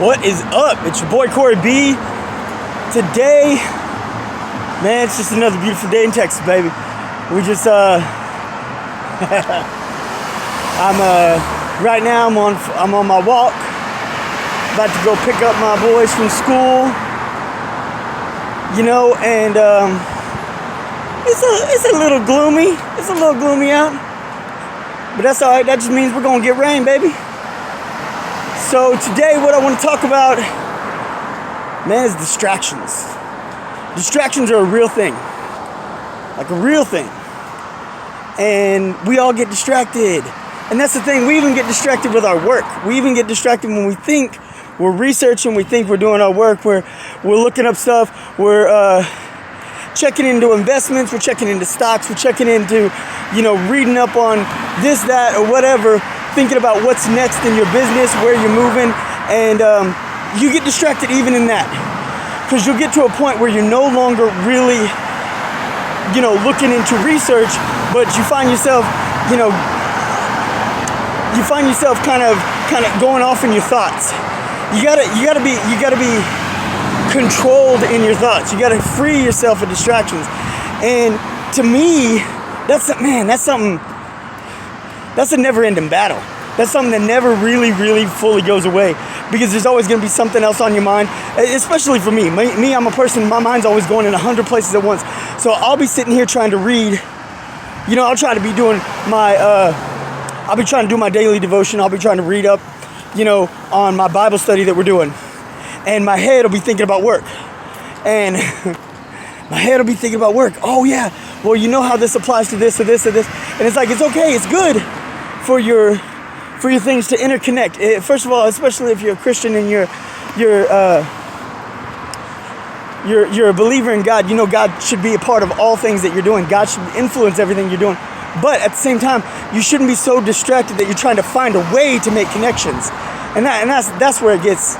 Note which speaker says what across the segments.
Speaker 1: What is up? It's your boy Corey B. Today, man, it's just another beautiful day in Texas, baby. We just right now I'm on my walk, about to go pick up my boys from school. And it's a little gloomy. It's a little gloomy out, but that's all right. That just means we're gonna get rain, baby. So today, what I want to talk about, man, is distractions. Distractions are a real thing, like a real thing, and we all get distracted. And that's the thing. We even get distracted with our work. We even get distracted when we think we're researching. We think we're doing our work. We're looking up stuff. We're checking into investments. We're checking into stocks. We're checking into, reading up on this, that, or whatever. Thinking about what's next in your business, where you're moving, and you get distracted even in that, because you'll get to a point where you're no longer really, looking into research, but you find yourself, kind of going off in your thoughts. You gotta be controlled in your thoughts. You gotta free yourself of distractions, and to me, that's a never-ending battle. That's something that never really, really fully goes away, because there's always going to be something else on your mind, especially for me. I'm a person, my mind's always going in 100 places at once. So I'll be sitting here trying to read. I'll try to be doing I'll be trying to do my daily devotion. I'll be trying to read up, on my Bible study that we're doing. And my head will be thinking about work. And my head will be thinking about work. Oh, yeah. Well, you know how this applies to this or this or this. And it's like, it's okay. It's good for your things to interconnect. First of all, especially if you're a Christian and you're a believer in God, God should be a part of all things that you're doing. God should influence everything you're doing. But at the same time, you shouldn't be so distracted that you're trying to find a way to make connections. And that's where it gets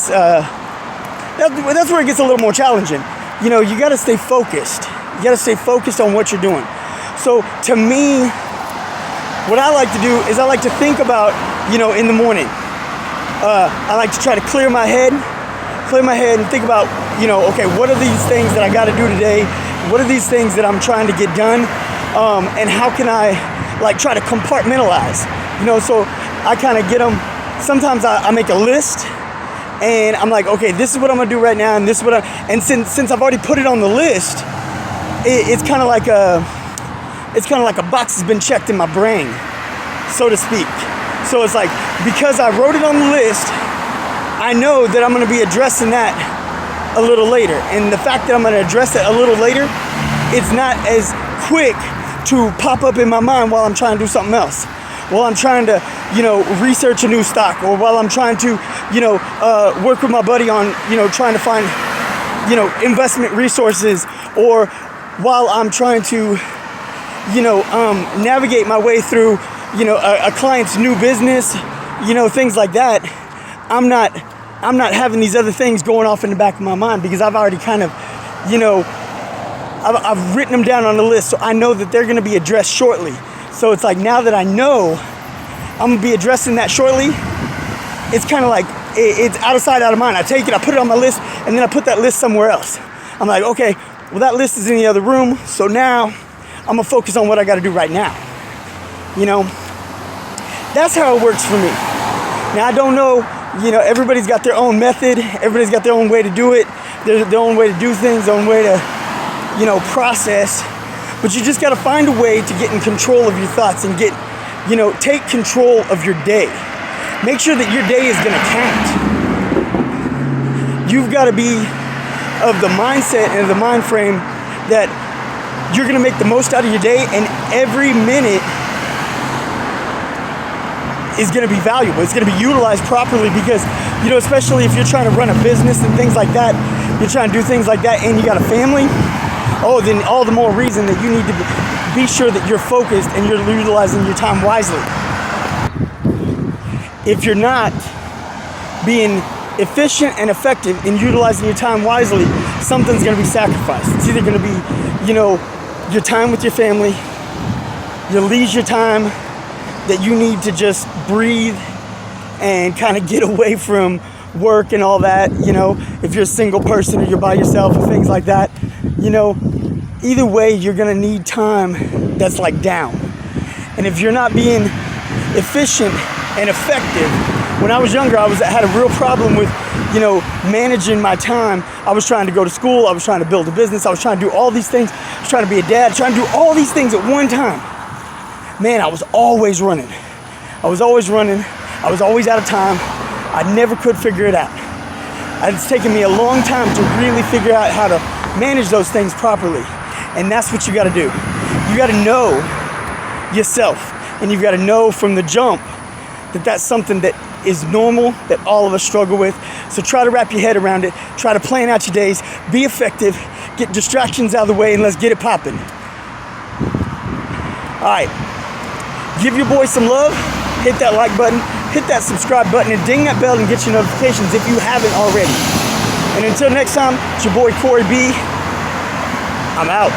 Speaker 1: a little more challenging. You got to stay focused. You got to stay focused on what you're doing. So to me, what I like to do is I like to think about, in the morning. I like to try to clear my head and think about, okay, what are these things that I got to do today? What are these things that I'm trying to get done? And how can I try to compartmentalize? So I kind of get them. Sometimes I make a list, and I'm like, okay, this is what I'm gonna do right now, and this is what and since I've already put it on the list, it's kind of like a box has been checked in my brain, so to speak. So it's like, because I wrote it on the list, I know that I'm gonna be addressing that a little later. And the fact that I'm gonna address it a little later, it's not as quick to pop up in my mind while I'm trying to do something else. While I'm trying to, research a new stock, or while I'm trying to, work with my buddy on, trying to find, investment resources, or while I'm trying to, navigate my way through, a client's new business, things like that. I'm not having these other things going off in the back of my mind, because I've already kind of, I've written them down on the list, so I know that they're going to be addressed shortly. So it's like, now that I know I'm going to be addressing that shortly, it's kind of like, it's out of sight, out of mind. I take it, I put it on my list, and then I put that list somewhere else. I'm like, okay, well, that list is in the other room, so now I'm going to focus on what I got to do right now. That's how it works for me. Now, I don't know, everybody's got their own method. Everybody's got their own way to do it. Their own way to do things, their own way to, process. But you just got to find a way to get in control of your thoughts and take control of your day. Make sure that your day is going to count. You've got to be of the mindset and the mind frame that you're going to make the most out of your day, and every minute is going to be valuable. It's going to be utilized properly, because, especially if you're trying to run a business and things like that, you're trying to do things like that, and you got a family, then all the more reason that you need to be sure that you're focused and you're utilizing your time wisely. If you're not being efficient and effective in utilizing your time wisely, something's going to be sacrificed. It's either going to be, your time with your family, your leisure time that you need to just breathe and kind of get away from work and all that, if you're a single person or you're by yourself and things like that, either way, you're gonna need time that's like down. And if you're not being efficient and effective, when I was younger, I had a real problem with, managing my time. I was trying to go to school, I was trying to build a business, I was trying to do all these things, I was trying to be a dad, trying to do all these things at one time. Man, I was always running. I was always out of time. I never could figure it out. It's taken me a long time to really figure out how to manage those things properly. And that's what you gotta do. You gotta know yourself, and you've gotta know from the jump that that's something that is normal, that all of us struggle with. So try to wrap your head around it. Try to plan out your days. Be effective. Get distractions out of the way, and let's get it popping. All right. Give your boy some love. Hit that like button. Hit that subscribe button, and ding that bell and get your notifications if you haven't already. And until next time, it's your boy Corey B. I'm out.